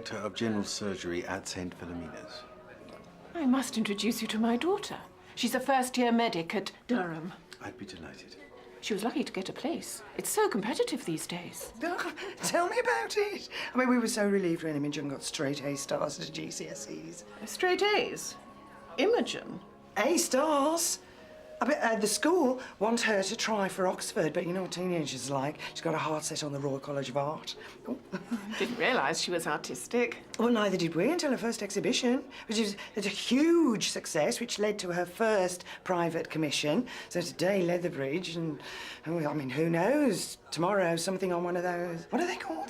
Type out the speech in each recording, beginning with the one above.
Doctor of General Surgery at St. Philomena's. I must introduce you to my daughter. She's a first-year medic at Durham. I'd be delighted. She was lucky to get a place. It's so competitive these days. Oh, tell me about it. I mean, we were so relieved when Imogen got straight A stars at GCSEs. Straight A's? Imogen? A stars? I bet the school want her to try for Oxford, but you know what teenagers are like. She's got a heart set on the Royal College of Art. Oh. Didn't realise she was artistic. Well, neither did we until her first exhibition, which was a huge success, which led to her first private commission. So today, Leatherbridge, and oh, I mean, who knows? Tomorrow, something on one of those. What are they called?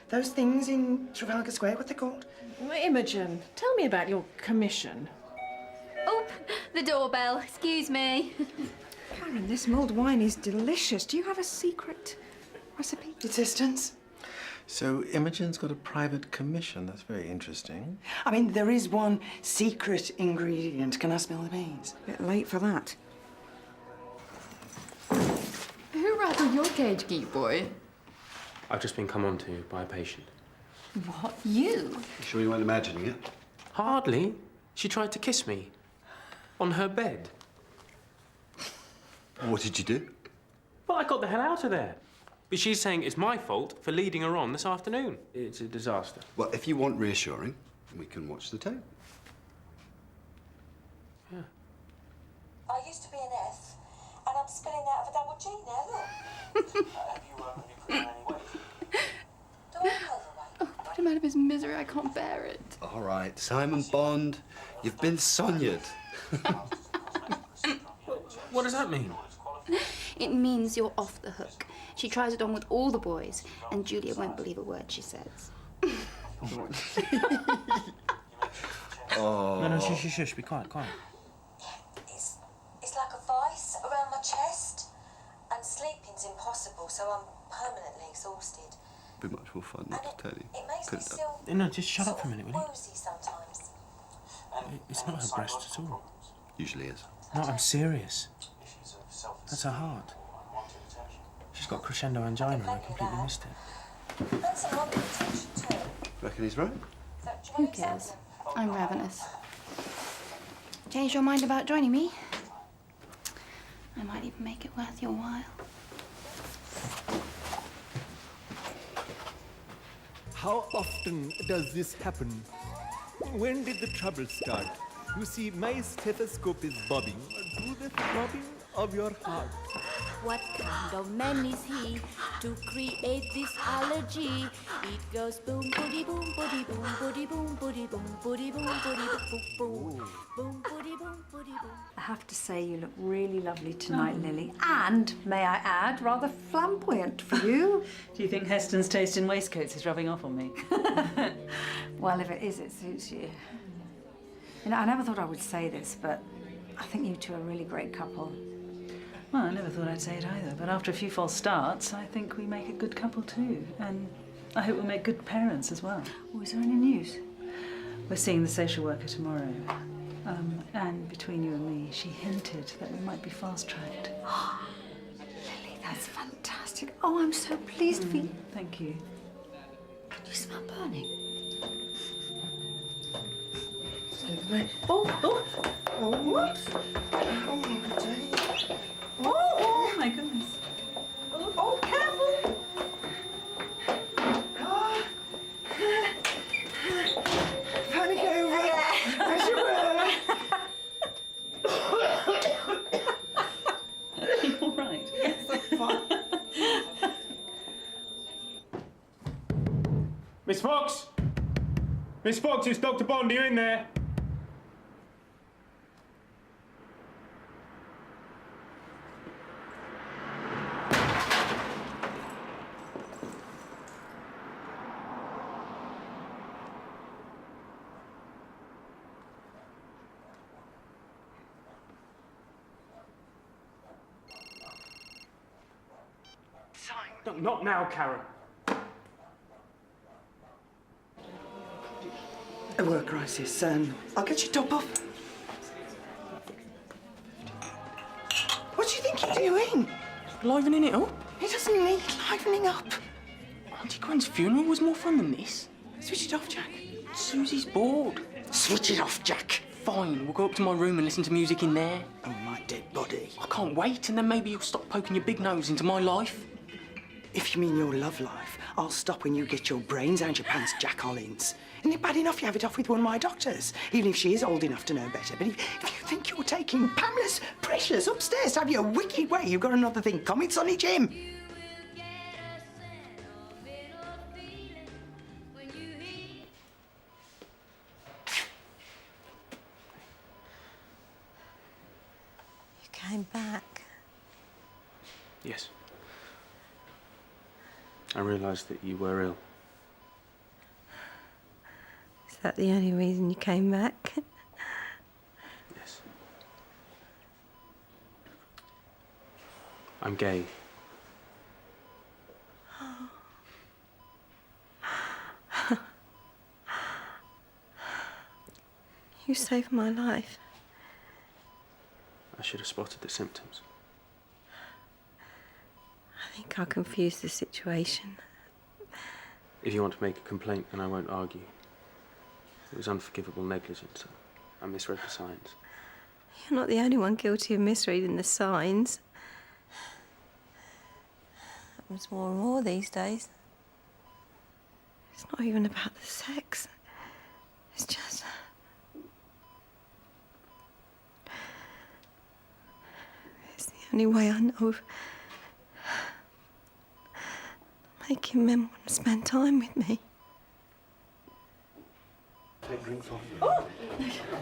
Those things in Trafalgar Square. What are they called? Imogen, tell me about your commission. Oh, the doorbell. Excuse me. Karen, this mulled wine is delicious. Do you have a secret recipe? Assistance? So Imogen's got a private commission. That's very interesting. I mean, there is one secret ingredient. Can I smell the beans? Bit late for that. Who rattled your cage, geek boy? I've just been come on to by a patient. What, you? You sure you weren't imagining it? Hardly. She tried to kiss me. On her bed. What did you do? Well, I got the hell out of there. But she's saying it's my fault for leading her on this afternoon. It's a disaster. Well, if you want reassuring, we can watch the tape. Yeah. I used to be an F, and I'm spilling out of a double G now, look. Have you put on any weight? Do I look overweight? Oh, put him out of his misery. I can't bear it. All right, Simon Bond, you've been Sonia'd. What does that mean? It means you're off the hook. She tries it on with all the boys, and Julia won't believe a word she says. Oh. No, shush, be quiet. It's like a vice around my chest, and sleeping's impossible, so I'm permanently exhausted. Be much more fun not to tell you. It makes me Could've feel No, just shut up for a minute, will you? woozy sometimes. It's not her breast at all. Usually is. No, I'm serious. That's her heart. She's got crescendo angina and I completely missed it. That's a lot of attention too. Reckon he's right? Who cares? I'm ravenous. Change your mind about joining me? I might even make it worth your while. How often does this happen? When did the trouble start? You see, my stethoscope is bobbing to the throbbing of your heart. What kind of man is he to create this allergy? It goes boom, booty, boom, booty, boom, booty, boom, booty, boom, booty, boom, booty, boom, boom, boom, booty, boom, booty, boom. I have to say you look really lovely tonight, Lily. And, may I add, rather flamboyant for you. Do you think Heston's taste in waistcoats is rubbing off on me? Well, if it is, it suits you. You know, I never thought I would say this, but I think you two are a really great couple. Well, I never thought I'd say it either, but after a few false starts, I think we make a good couple too. And I hope we'll make good parents as well. Oh, is there any news? We're seeing the social worker tomorrow. And between you and me, she hinted that we might be fast-tracked. Lily, that's fantastic. Oh, I'm so pleased for you. Thank you. You smell burning. Oh, what? Oh, my days. Oh, my goodness. Oh, careful! Panic over, as you were. Are you all right? Yes, I'm fine. Miss Fox! Miss Fox, it's Dr. Bond. Are you in there? No, not now, Karen. A work crisis. I'll get your top off. What do you think you're doing? Livening it up? He doesn't need livening up. Auntie Gwen's funeral was more fun than this. Switch it off, Jack. Susie's bored. Switch it off, Jack. Fine, we'll go up to my room and listen to music in there. Oh, my dead body. I can't wait, and then maybe you'll stop poking your big nose into my life. If you mean your love life, I'll stop when you get your brains out your pants, Jack Collins. Isn't it bad enough you have it off with one of my doctors, even if she is old enough to know better? But if you think you're taking Pamela's precious upstairs to have your wicked way, you've got another thing coming, Sonny Jim. You came back. Yes. I realised that you were ill. Is that the only reason you came back? Yes. I'm gay. You saved my life. I should have spotted the symptoms. I think I confused the situation. If you want to make a complaint, then I won't argue. It was unforgivable negligence. I misread the signs. You're not the only one guilty of misreading the signs. Happens more and more these days. It's not even about the sex. It's just... It's the only way I know of making men want to spend time with me. Take a drink for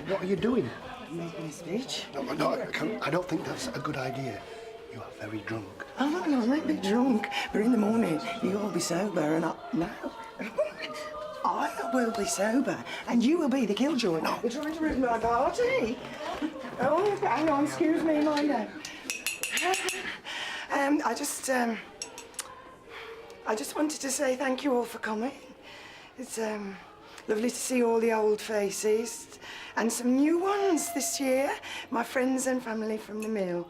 What are you doing? Making a speech. No, I don't think that's a good idea. You are very drunk. Oh, no, I'm a bit drunk, but in the morning you'll all be sober and no. I will be sober and you will be the killjoy. No. You're trying to ruin my party. Oh, hang on, excuse me, Milo. I just wanted to say thank you all for coming. It's lovely to see all the old faces and some new ones this year. My friends and family from the mill.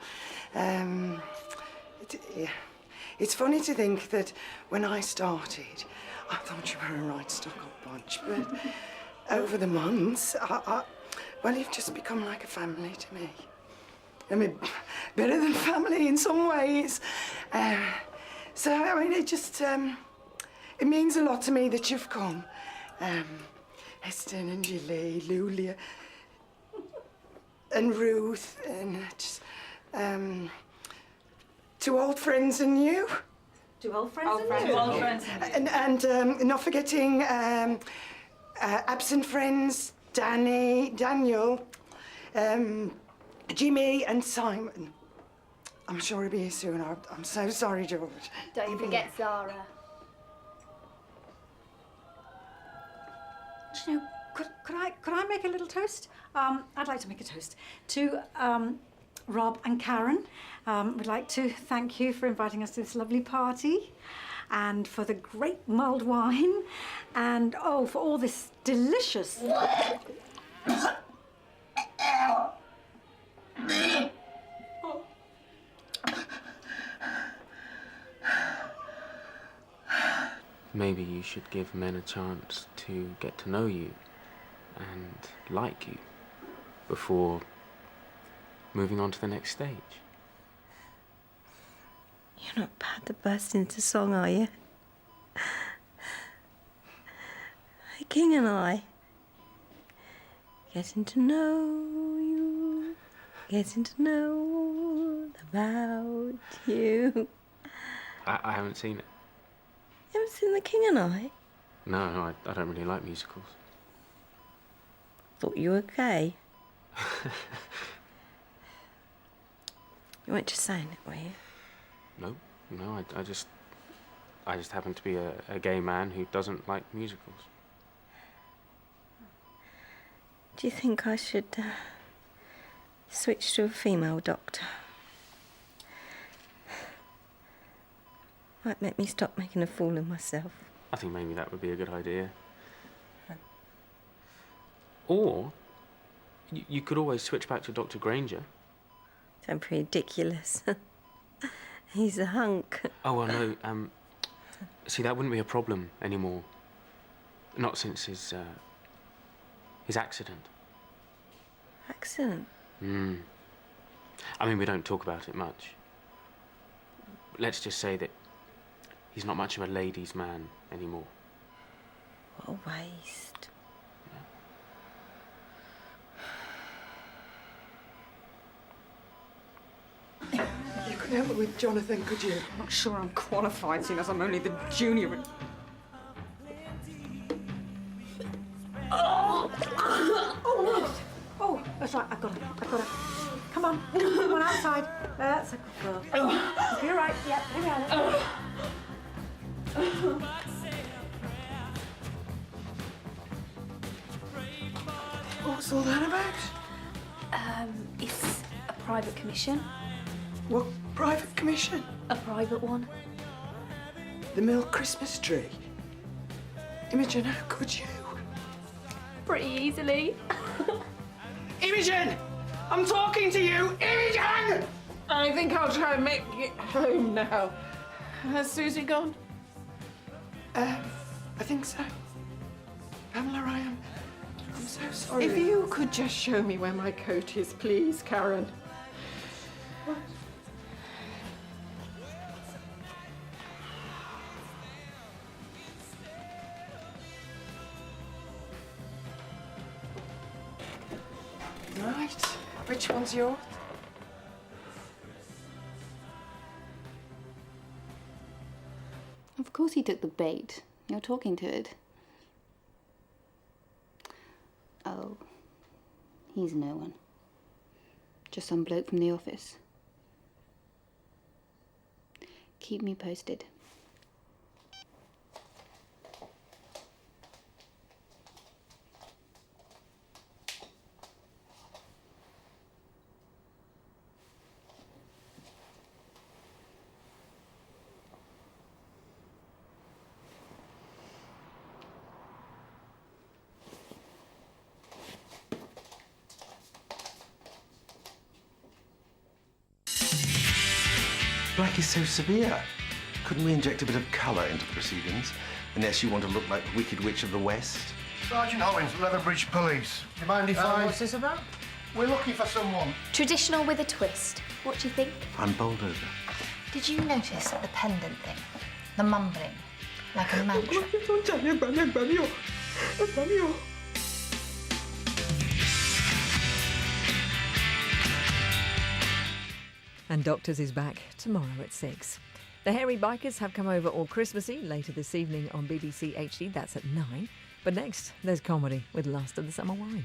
It's funny to think that when I started, I thought you were a right stuck-up bunch, but over the months, well, you've just become like a family to me. I mean, better than family in some ways. So, I mean, it just, it means a lot to me that you've come. Heston and Gilly, Lulia, and Ruth, and just, two old friends and you. Two old friends and you. Old friends. And not forgetting absent friends, Daniel, Jimmy and Simon. I'm sure he'll be here soon. I'm so sorry, George. Don't forget Zara. Do you know, could I make a little toast? I'd like to make a toast to Rob and Karen. We'd like to thank you for inviting us to this lovely party and for the great mulled wine and, oh, for all this delicious... Maybe you should give men a chance to get to know you and like you before moving on to the next stage. You're not about to burst into song, are you? The King and I. Getting to know you, getting to know about you. I haven't seen it. You haven't seen The King and I? No, I don't really like musicals. Thought you were gay. You weren't just saying it, were you? No, I just happen to be a gay man who doesn't like musicals. Do you think I should switch to a female doctor? Might make me stop making a fool of myself. I think maybe that would be a good idea. Or you could always switch back to Dr. Granger. Don't be ridiculous. He's a hunk. Oh, well, no, see, that wouldn't be a problem anymore. Not since his accident. Accident? I mean, we don't talk about it much. Let's just say that he's not much of a ladies' man anymore. What a waste. You could help me with Jonathan, could you? I'm not sure I'm qualified, seeing as I'm only the junior. Oh, that's right. I've got it. Come on outside. That's a good girl. You'll be all right. Yeah, here we are. What's all that about? It's a private commission. What private commission? A private one. The Mill Christmas tree. Imogen, how could you? Pretty easily. Imogen! I'm talking to you! Imogen! I think I'll try and make it home now. Has Susie gone? I think so. Pamela, I'm so sorry. If you could just show me where my coat is, please, Karen. Right. Which one's yours? Of course he took the bait. You're talking to it. Oh, he's no one. Just some bloke from the office. Keep me posted. Black is so severe. Couldn't we inject a bit of colour into the proceedings? Unless you want to look like the Wicked Witch of the West? Sergeant Hollins, Leatherbridge Police. Do you mind if I... What's this about? We're looking for someone. Traditional with a twist. What do you think? I'm bowled over. Did you notice the pendant thing? The mumbling? Like a mantra? And Doctors is back tomorrow at 6. The Hairy Bikers have come over all Christmassy later this evening on BBC HD. That's at 9. But next, there's comedy with Last of the Summer Wine.